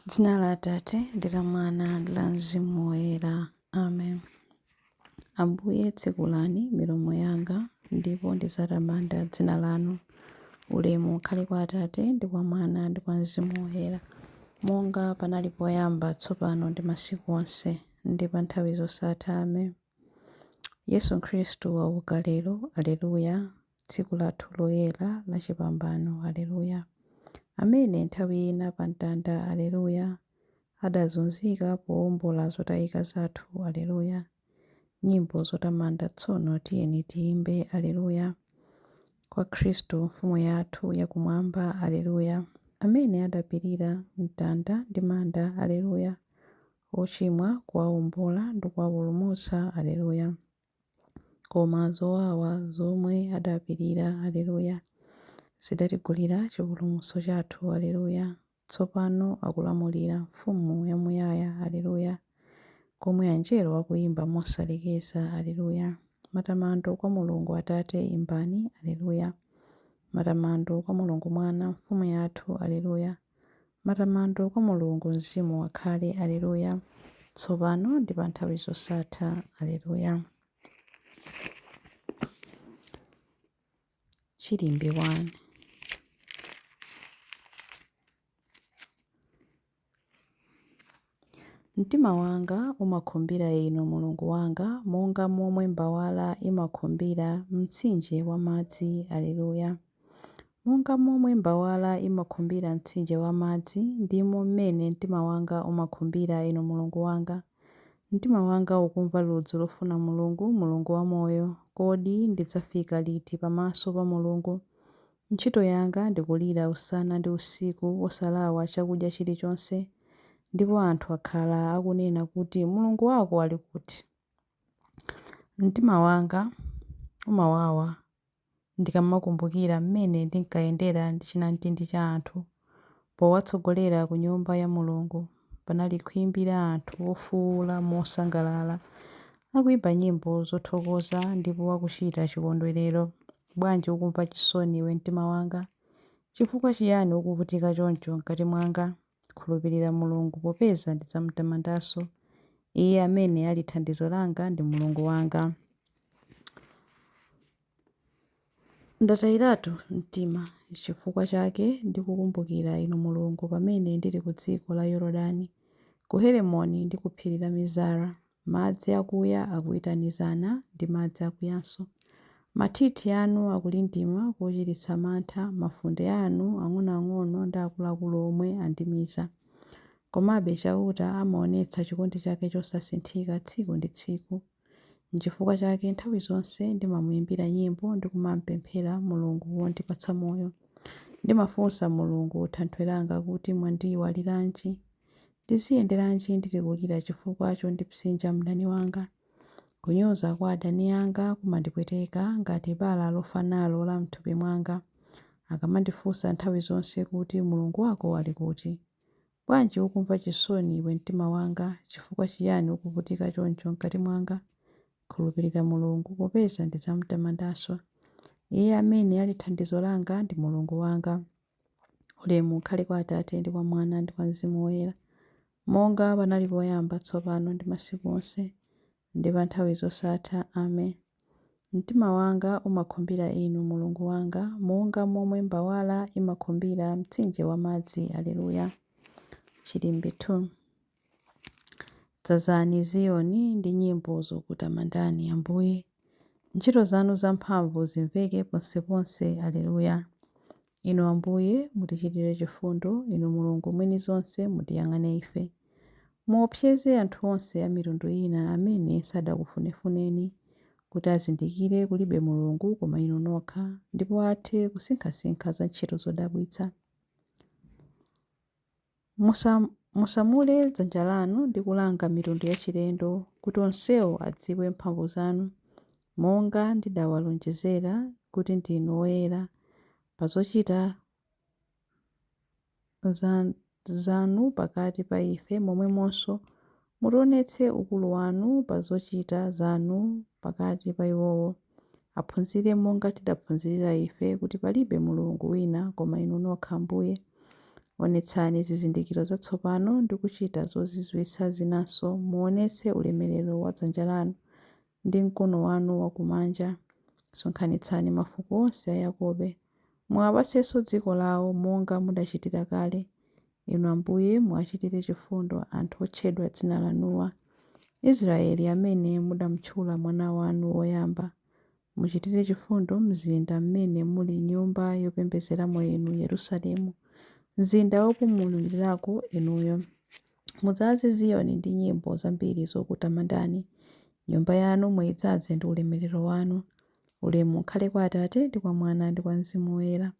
Dzina la Atate ndi la Mwana ndi la Mzimu Woyera. Amen. Ambuye tsekulani milomo yanga ndipo ndidzatamanda dzina lanu. Ulemu ukhale kwa Atate ndi kwa Mwana ndi kwa Mzimu Woyera, monga panali poyamba tsopano ndi masiku onse ndi pa nthawi zosatha. Amen. Yesu Khristu wauka lero, aleluya. Tsiku lathu loyera la chipambano, aleluya. Amene nthawi ina pa mtanda, aleluya, adazunzika powombola zotayika zathu, aleluya. Nyimbo zotamanda tsono tiyeni tiyimbe, aleluya. Kwa Khristu mfumu yathu yakumwamba, aleluya. Amene adapirira mtanda ndi manda, aleluya. Ochimwa kuwawombola ndi kuwapulumutsa, aleluya. Koma zowawa zomwe adapirira, aleluya, zidatigulira chipulumutso chathu, aleluya. Tsopano akulamulira mfumu yamuyaya, aleluya. Komwe anjelo akuyimba mosalekeza, aleluya. Matamando kwa Mulungu Atate, imbani, aleluya. Matamando kwa Mulungu Mwana mfumu yathu, aleluya. Matamando kwa Mulungu Mzimu wakhale, aleluya. Tsopano ndi pa nthawi zosatha, aleluya. Chilimbi 1. Mtima wanga umakhumbira inu Mulungu wanga, monga momwe mbawala imakhumbira mtsinje wa madzi, aleluya. Monga momwe mbawala imakhumbira mtsinje wa madzi, ndimo mmene mtima wanga umakhumbira inu Mulungu wanga. Mtima wanga ukumva ludzu lofuna Mulungu, Mulungu wamoyo. Kodi ndidzafika liti pamaso pa Mulungu? Ntchito yanga ndikulira usana ndi usiku wosalawa chakudya chilichonse, ndipo anthu akhala akunena kuti Mulungu wako ali kuti. Mtima wanga umawawa ndikamakumbukira mmene ndinkayendera ndi chinamtindi cha anthu powatsogolera ku nyumba ya Mulungu. Panali khwimbi la anthu ofuwula mosangalala, akuyimba nyimbo zothokoza ndipo akuchita chikondwerero. Bwanji ukumva chisoni iwe mtima wanga? Chifukwa chiyani ukuvutika choncho mkati mwanga? Khulupirira Mulungu popeza ndidzamutamandanso. Iye amene ali thandizo langa ndi Mulungu wanga. Ndatayiratu mtima, chifukwa chake ndikukumbukira inu Mulungu pamene ndili ku dziko la Yorodani, ku Herimoni ndi ku phiri la Mizara. Madzi akuya akuyitanizana ndi madzi akuyanso. Mathithi anu akulindima kochiritsa mantha, mafunde anu ang'onoang'ono ndi akuluakulu omwe andimiza. Komabe chauta amaonetsa chikondi chake chosasinthika tsiku ndi tsiku. N'chifukwa chake nthawi zonse ndimamuyimbira nyimbo ndi kumampemphera Mulungu wondipatsa moyo. Ndimafunsa Mulungu thanthwe langa kuti mwandiyiwaliranji? Ndiziyenderanji ndili kulira chifukwa chondipsinja mdani wanga? Kunyoza kwa adani anga kumandipweteka ngati bala lofa nalo la m'thupi mwanga. Akamandifunsa nthawi zonse kuti Mulungu wako ali kuti. Bwanji ukumva chisoni iwe mtima wanga? Chifukwa chiyani ukuvutika choncho mkati mwanga? Khulupirira Mulungu popeza ndidzamutamandanso. Iye amene ali thandizo langa ndi Mulungu wanga. Ulemu ukhale kwa Atate ndi kwa Mwana ndi kwa Mzimu Woyera, monga panali poyamba tsopano ndi masiku onse ndi pa nthawi zosatha. Amen. Mtima wanga umakhumbira inu Mulungu wanga, monga momwe mbawala imakhumbira mtsinje wa madzi, aleluya. Chilimbi 2. Dzazani Ziyoni ndi nyimbo zokutamandani Ambuye. Ntchito zanu zamphamvu zimveke ponseponse, aleluya. Inu Ambuye mutichitire chifundo, inu Mulungu mwini zonse mutiyang'ane ife. Muopseze anthu onse a mitundu ina amene sadakufunefuneni, kuti azindikire kulibe Mulungu koma inu nokha, ndipo athe kusinkhasinkha za ntchito zodabwitsa. Musamule dzanja lanu ndi kulanga mitundu yachilendo, kuti onsewo adziwe mphamvu zanu, monga ndidawalonjezera kuti ndinu oyera pa zochita zanu pakati pa ife, momwemonso mutionetse ukulu wanu pa zochita zanu pakati pa iwowo. Aphunzire monga tidaphunzirira ife kuti palibe Mulungu wina koma inu nokha Ambuye. Onetsani zizindikiro zatsopano ndi kuchita zozizwitsa zinanso. Muonetse ulemerero wa dzanja lanu ndi mkono wanu wakumanja. Sonkhanitsani mafuko onse a Yakobo. Muwapatsenso dziko lawo monga mudachitira kale. Inu Ambuye muwachitire chifundo anthu otchedwa dzina lanuwa. Israeli amene mudamutchula mwana wanu woyamba. Muchitire chifundo mzinda mmene muli nyumba yopembedzeramo inu Yerusalemu, mzinda wopumulirako inuyo. Mudzaze Ziyoni ndi nyimbo zambiri zokutamandani. Nyumba yanu muyidzaze ndi ulemerero wanu. Ulemu ukhale kwa Atate ndi kwa Mwana ndi kwa Mzimu Woyera,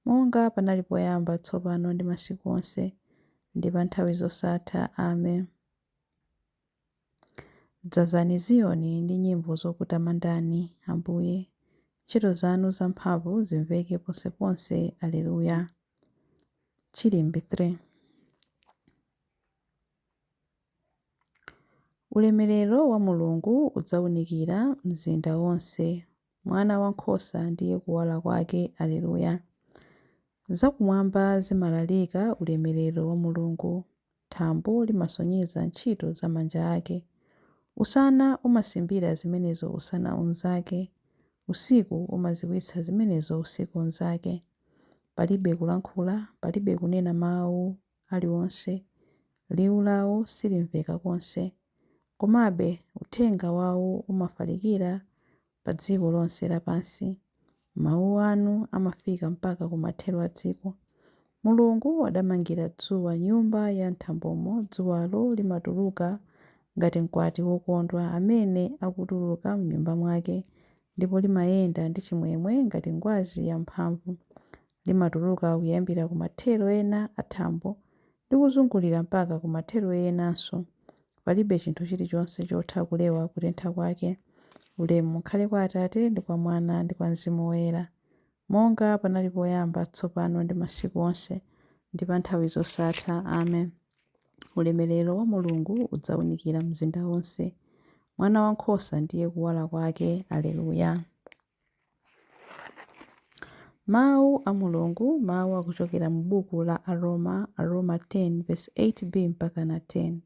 monga panali poyamba tsopano ndi masiku onse ndi pa nthawi zosatha. Amen. Dzazani Ziyoni ndi nyimbo zokutamandani Ambuye. Ntchito zanu zamphamvu zimveke ponseponse. Aleluya. Chilimbi 3. Ulemerero wa Mulungu udzawunikira mzinda wonse. Mwana Wankhosa ndiye kuwala kwake. Aleluya. Zakumwamba zimalalika ulemerero wa Mulungu. Thambo limasonyeza ntchito za manja ake. Usana umasimbira zimenezo usana unzake. Usiku umaziwitsa zimenezo usiku unzake. Palibe kulankhula, palibe kunena mawu aliwonse. Liwu lawo silimveka konse. Komabe uthenga wawo umafalikira pa dziko lonse lapansi. Mawu anu amafika mpaka kumathero a dziko. Mulungu adamangira dzuwa nyumba ya nthambomo. Dzuwalo limatuluka ngati mkwati wokondwa amene akutuluka m'nyumba mwake, ndipo limayenda ndi chimwemwe ngati ngwazi yamphamvu. Limatuluka kuyambira kumathero ena a thambo ndi kuzungulira mpaka kumathero enanso. Palibe chinthu chilichonse chotha kulewa kutentha kwake. Ulemu ukhale kwa Atate ndi kwa Mwana ndi kwa Mzimu Woyera, monga panali poyamba tsopano ndi masiku onse ndi pa nthawi zosatha. Amen. Ulemerero wa Mulungu udzawunikira mzinda wonse. Mwana Wankhosa ndiye kuwala kwake. Aleluya. Mawu a Mulungu, mawu akuchokera mu buku la Aroma 10:8b mpaka na 10.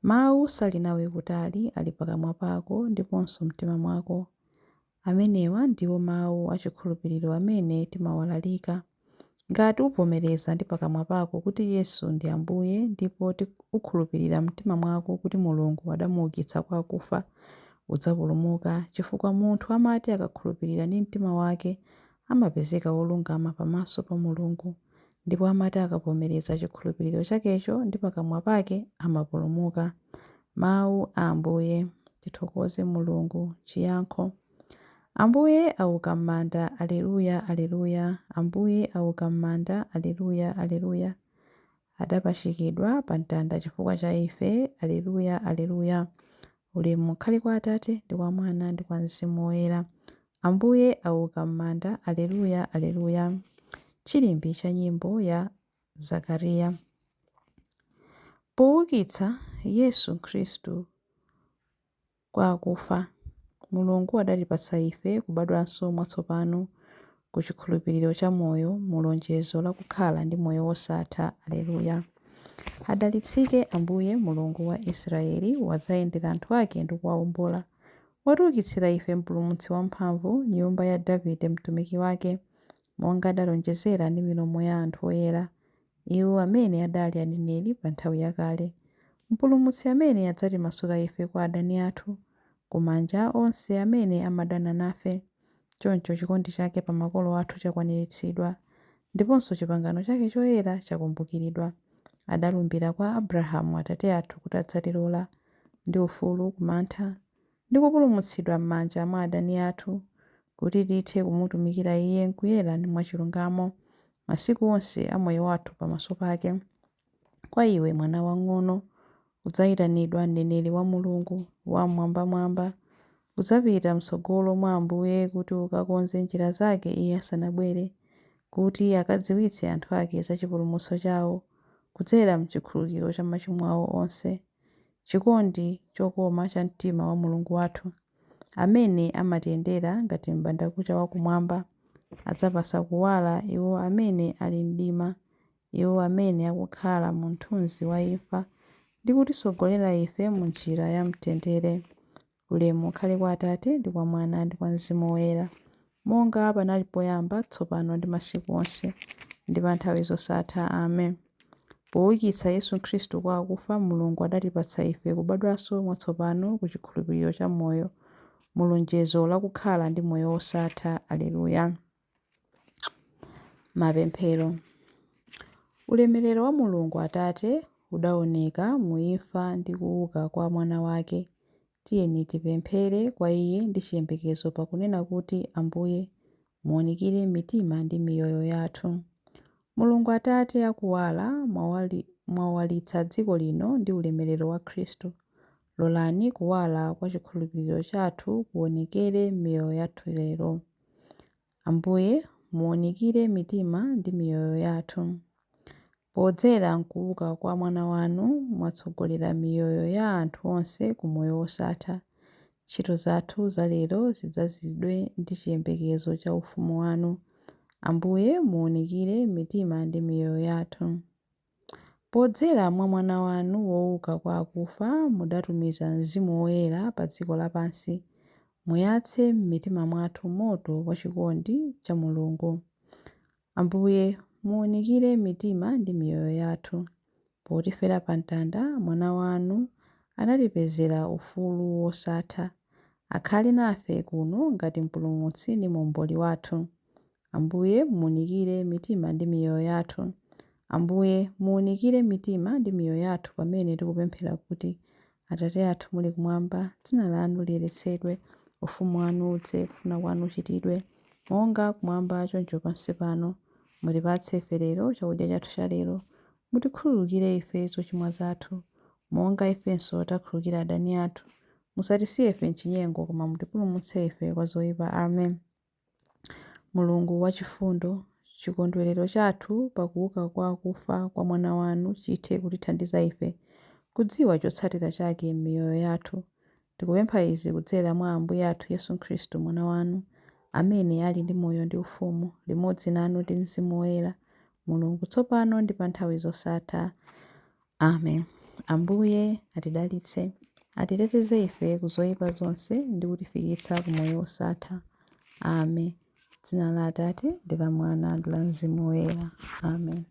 Mawu sali nawe kutali, ali pakamwa pako ndiponso mtima mwako. Amenewa ndiwo mawu achikhulupiriro amene timawalalika. Ngati uvomereza ndi pakamwa pako kuti Yesu ndi Ambuye ndipo ukhulupirira mtima mwako kuti Mulungu adamuukitsa kwa akufa, udzapulumuka, chifukwa munthu amati akakhulupirira ndi mtima wake amapezeka wolungama pamaso pa Mulungu, ndipo amati akavomereza chikhulupiriro chakecho ndi pakamwa pake amapulumuka. Mawu a Ambuye. Tithokoze Mulungu. Chiyankho: Ambuye auka m'manda. Aleluya, aleluya. Ambuye auka m'manda. Aleluya, aleluya. Adapachikidwa pa mtanda chifukwa cha ife. Aleluya, aleluya. Ulemu ukhale kwa Atate ndi kwa Mwana ndi kwa Mzimu Woyera. Ambuye auka m'manda. Aleluya, aleluya. Chilimbi cha nyimbo ya Zakariya. Poukitsa Yesu Khristu kwa akufa, Mulungu adatipatsa ife kubadwanso mwatsopano ku chikhulupiriro cha moyo mu lonjezo la kukhala ndi moyo wosatha. Aleluya. Adalitsike Ambuye Mulungu wa Israeli, wadzayendera anthu ake ndi kuwawombola. Watiukitsira ife mpulumutsi wamphamvu, nyumba ya Davide mtumiki wake, monga adalonjezera ndi milomo ya anthu oyera, iwo amene adali aneneri pa nthawi yakale. Mpulumutsi amene adzatimasula ife kwa adani athu, ku manja onse amene amadana nafe. Choncho chikondi chake pa makolo athu chakwaniritsidwa, ndiponso pangano chake choyera chakumbukiridwa. Adalumbira kwa Abrahamu atate athu kuti adzatilola ndi ufulu kumantha ndi kupulumutsidwa m'manja mwa adani athu, kuti tithe kumutumikira Iye nkuyera ndi mwachilungamo masiku onse a moyo wathu pamaso pake. Kwa iwe mwana wang'ono, udzayitanidwa mneneri wa Mulungu wamwambamwamba. Udzapita mtsogolo mwa Ambuye kuti ukakonze njira zake Iye asanabwere, kuti akadziwitse anthu ake za chipulumutso chawo kudzera mchikhululukiro cha machimo awo onse. Chikondi chokoma cha mtima wa Mulungu wathu, amene amatiyendera ngati m'bandakucha wakumwamba, adzapasa kuwala iwo amene ali mdima iwo amene akukhala mu mthunzi wa imfa ndi kutisogolera ife mu njira ya mtendere. Ulemu ukhale kwa Atate ndi kwa Mwana ndi kwa Mzimu Woyera, monga panali poyamba, tsopano ndi masiku onse ndi pa nthawi zosatha. Amen. Poukitsa Yesu Khristu kwa akufa, Mulungu adatipatsa ife kubadwanso mwatsopano ku chikhulupiriro cha moyo, mu lonjezo lakukhala ndi moyo wosatha. Aleluya. Mapemphero. Ulemerero wa Mulungu Atate udaoneka mu imfa ndi kuuka kwa mwana wake. Tiyeni tipemphere kwa iye ndi chiyembekezo pakunena kuti: Ambuye, muwunikire mitima ndi miyoyo yathu. Mulungu Atate akuwala, mwawalitsa dziko lino ndi ulemerero wa Khristu. Lolani kuwala kwa chikhulupiriro chathu kuwonekere miyoyo yathu lero. Ambuye, muwunikire mitima ndi miyoyo yathu. Podzera mkuuka kwa mwana wanu, mwatsogolera miyoyo ya anthu onse ku moyo wosatha. Ntchito zathu za lero zidzazidwe ndi chiyembekezo cha ufumu wanu. Ambuye, muwunikire mitima ndi miyoyo yathu. Podzera mwa mwana wanu wouka kwa akufa, mudatumiza Mzimu Woyera pa dziko lapansi. Muyatse m'mitima mwathu moto wa chikondi cha Mulungu. Ambuye, muwunikire mitima ndi miyoyo yathu. Potifera pa mtanda, mwana wanu anatipezera ufulu wosatha. Akhale nafe kuno ngati mpulumutsi ndi momboli wathu. Ambuye, muwunikire mitima ndi miyoyo yathu. Ambuye, muwunikire mitima ndi miyoyo yathu pamene tikupemphera kuti: Atate athu muli kumwamba, dzina lanu liyeretsedwe, ufumu wanu udze, kufuna kwanu kuchitidwe, monga kumwamba choncho pansi pano. Mutipatse ife lero chakudya chathu cha lero. Mutikhululukire ife zochimwa zathu, monga ifenso takhululukira adani athu. Musatisiye ife m'chinyengo, koma mutipulumutse ife kwa zoyipa. Amen. Mulungu wachifundo, chikondwerero chathu pakuuka kwa akufa kwa mwana wanu chithe kutithandiza ife kudziwa chotsatira chake m'miyoyo yathu. Tikupempha izi kudzera mwa Ambuye athu Yesu Khristu, mwana wanu, amene ali ndi moyo ndi ufumu limodzi nanu ndi Mzimu Woyera, Mulungu tsopano ndi pa nthawi zosatha. Amen. Ambuye atidalitse, atiteteze ife ku zoyipa zonse ndi kutifikitsa ku moyo wosatha. Amen. Dzina la Atate ndi la Mwana ndi la Mzimu Woyera. Amen.